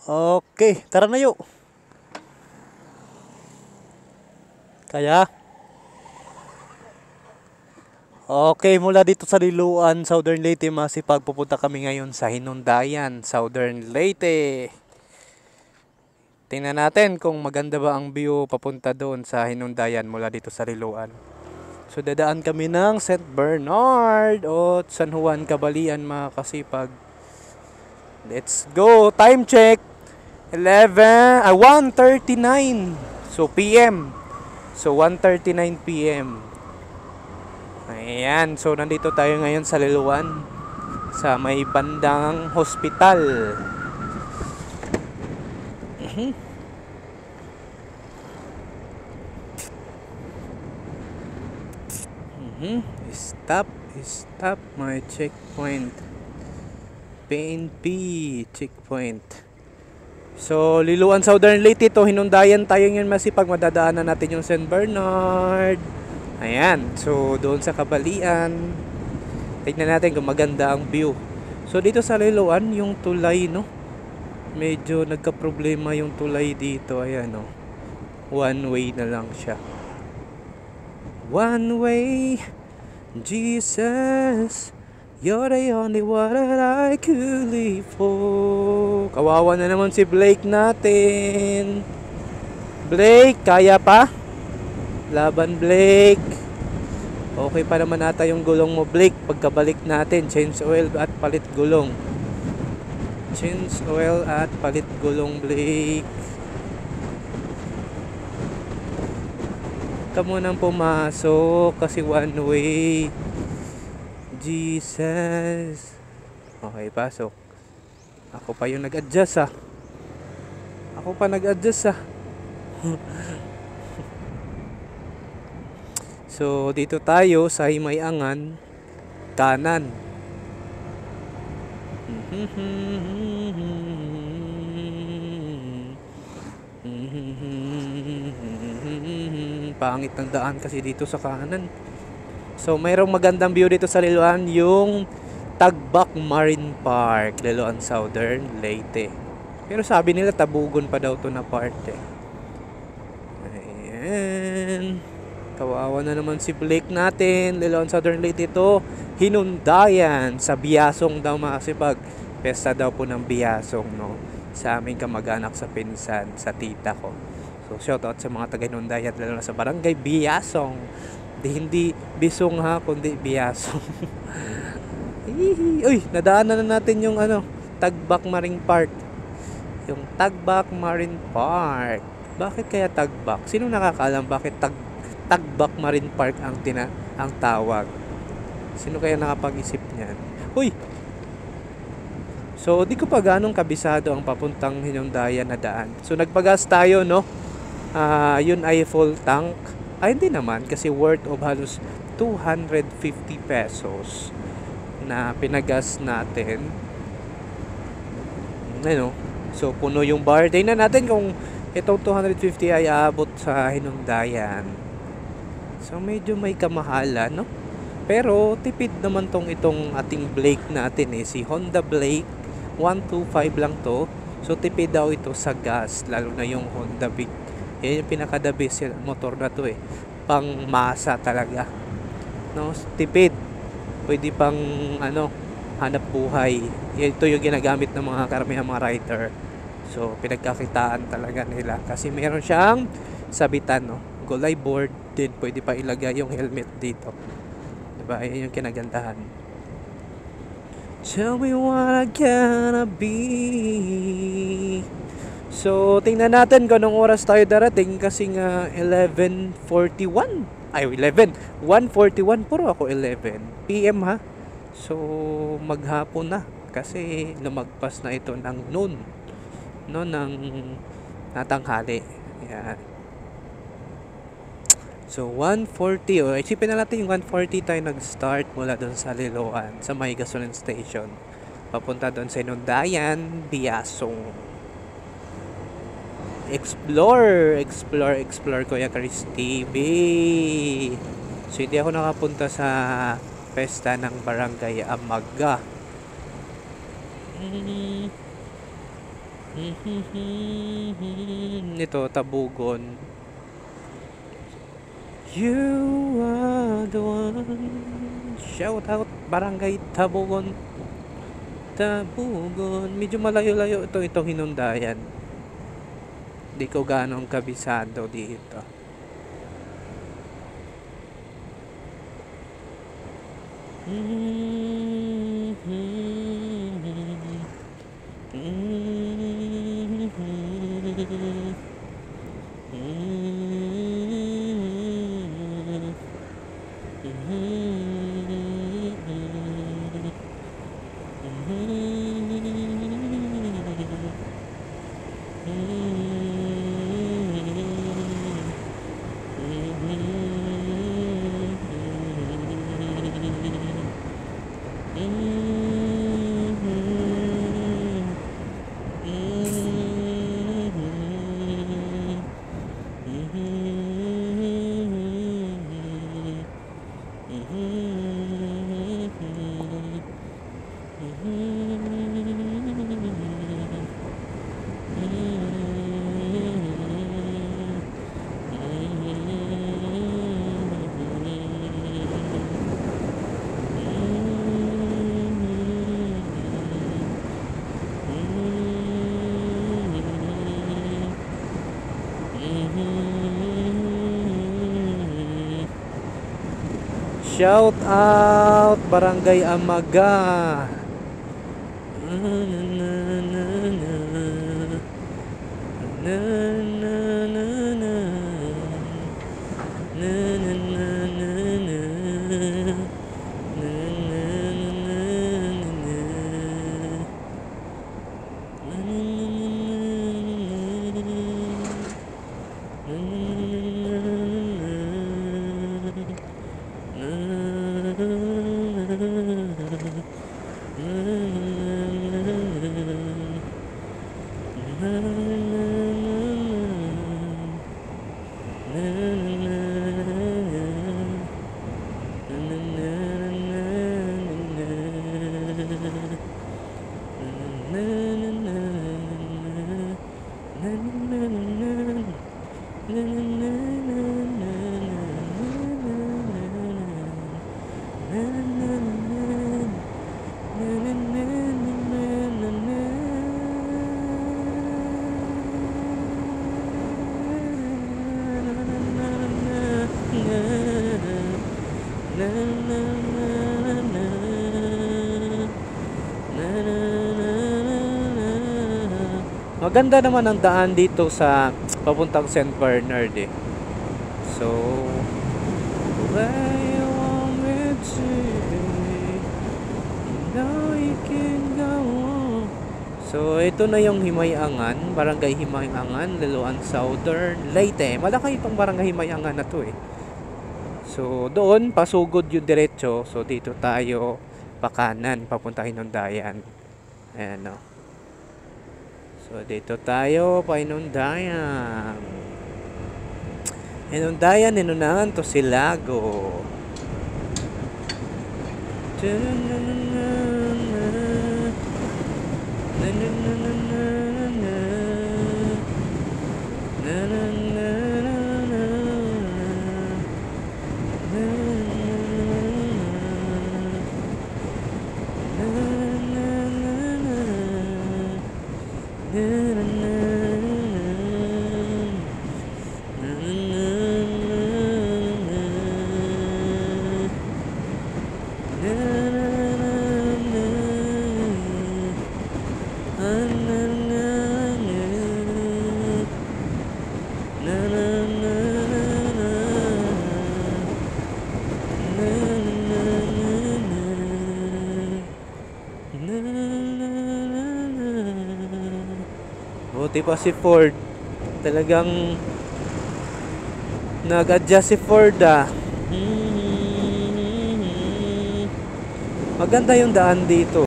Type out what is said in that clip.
Okay, tara na yuk. Kaya? Okay, mula dito sa Liloan, Southern Leyte, masipag pupunta kami ngayon sa Hinundayan, Southern Leyte. Tingnan natin kung maganda ba ang view papunta doon sa Hinundayan mula dito sa Liloan. So dadaan kami ng St. Bernard o San Juan, Cabalian, mga kasipag. Let's go! Time check! 1:39. So PM. So 1:39 PM. Ayan, so nandito tayo ngayon sa Liloan sa may bandang hospital. Stop my checkpoint. PNP checkpoint. So Liloan, Southern Leyte to, Hinundayan tayo ngayon, masipag madadaanan natin yung St. Bernard. Ayan, so doon sa Cabalian, tignan natin kung maganda ang view. So dito sa Liloan, yung tulay, no, medyo nagka-problema yung tulay dito. Ayan, no, one way na lang siya. One way, Jesus, you're the only one that I could live for. Kawawa na naman si Blake natin. Blake, kaya pa? Laban, Blake. Okay pa naman ata yung gulong mo, Blake. Pagkabalik natin, change oil at palit gulong. Change oil at palit gulong, Blake. Ka munang pumasok kasi one way. Jesus. Okay, pasok. Ako pa yung nag-adjust, ah. Ako pa nag-adjust, ah. So dito tayo sa Himayangan, kanan. Pangit ng daan kasi dito sa kanan. So mayroong magandang view dito sa Liloan, yung Tagbak Marine Park, Liloan, Southern Leyte. Pero sabi nila Tabugon pa daw to na part, eh. Ayan. Kawawa na naman si Blake natin. Liloan, Southern Leyte to, Hinundayan sa Biasong daw, masipag. Pesta daw po ng Biasong, no, sa aming kamag-anak sa pinsan, sa tita ko. So shoutout sa mga taga Hinundayan, lalo na sa barangay Biasong. Hindi Bisong, ha, kundi Biasong. Uy, nadaanan na natin yung Tagbak Marine Park. Yung Tagbak Marine Park. Bakit kaya Tagbak? Sino nakakaalam bakit Tagbak Marine Park ang tawag? Sino kaya nakapag-isip niyan? Uy! So, di ko pa ganong kabisado ang papuntang Hinundayan na daan. So, nagpagas tayo, no? Yun ay full tank. Ay, hindi naman, kasi worth of halos 250 pesos na pinagas natin. Ano? So, puno yung bar. Tingnan natin kung itong 250 ay aabot sa Hinundayan. So medyo may kamahalan, no? Pero tipid naman itong ating Blake natin, eh. Si Honda Blake 125 lang to. So tipid daw ito sa gas, lalo na yung Honda Big. Yan yung pinaka-the best motor na to, eh. Pang masa talaga, no? Tipid. Pwede pang hanap buhay. Ito yung ginagamit ng mga karamihan mga rider. So pinagkakitaan talaga nila kasi meron siyang sabitan, no? Gulay board din, pwede pa ilagay yung helmet dito, diba? Ayan yung kinagandahan. Tell me what I gonna be. So tingnan natin kung anong oras tayo darating, kasi nga 11:41 ay 1:41, puro ako 11 PM, ha. So maghapon na kasi lumagpas na ito ng noon, no, ng natanghali. Yan. So 1:40, isipin na natin yung 1:40 tayo nag-start mula doon sa Liloan, sa may gasoline station, papunta doon sa Hinundayan, Biasong. Explore Kuya Chris TV. So hindi ako nakapunta sa pesta ng Barangay Amaga. Ito, Tabugon. You are the one. Shout out, Barangay Tabugon. Tabugon. Medyo malayo-layo itong Hinundayan. Di ko ganong kabisado dito. Shout out, Barangay Amaga. Maganda naman ang daan dito sa papuntang St. Bernard eh. So, where you want me to be, now you can go on. So, ito na yung Himayangan, Barangay Himayangan, Liloan Southern, Leyte. Malaki itong Barangay Himayangan na to eh. So, doon, pasugod yung diretso. So, dito tayo pakanan, papunta Hinundayan. Ayan o. So, dito tayo pa Hinundayan. Hinundayan, Hinundayan to Silago. Buti pa si Ford. Talagang nag-adjust si Ford ah. Maganda yung daan dito.